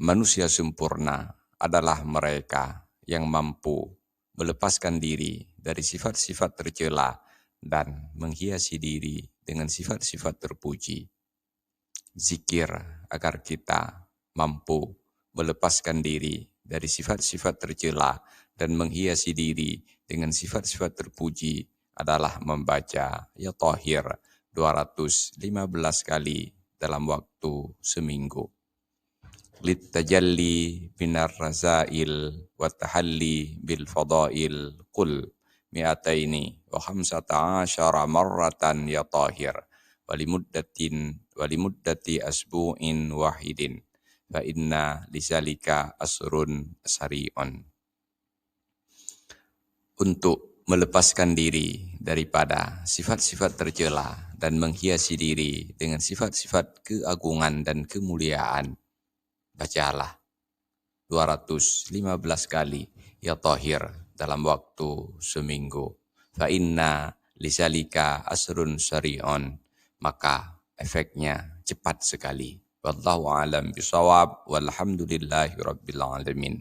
Manusia sempurna adalah mereka yang mampu melepaskan diri dari sifat-sifat tercela dan menghiasi diri dengan sifat-sifat terpuji. Zikir agar kita mampu melepaskan diri dari sifat-sifat tercela dan menghiasi diri dengan sifat-sifat terpuji adalah membaca Ya Thahir 215 kali dalam waktu seminggu. Littajalli binar razail wa tahalli bil fadail qul mi'ataini wa khamsata asyara marratan ya tahir walimuddati asbu'in wahidin fa inna lisalika asrun sari'un. Untuk melepaskan diri daripada sifat-sifat tercela dan menghiasi diri dengan sifat-sifat keagungan dan kemuliaan, bacalah 215 kali Ya Thahir dalam waktu seminggu. Fa inna lisalika asrun sari'un, maka efeknya cepat sekali. Wallahu a'lam bishawab, walhamdulillahi rabbil alamin.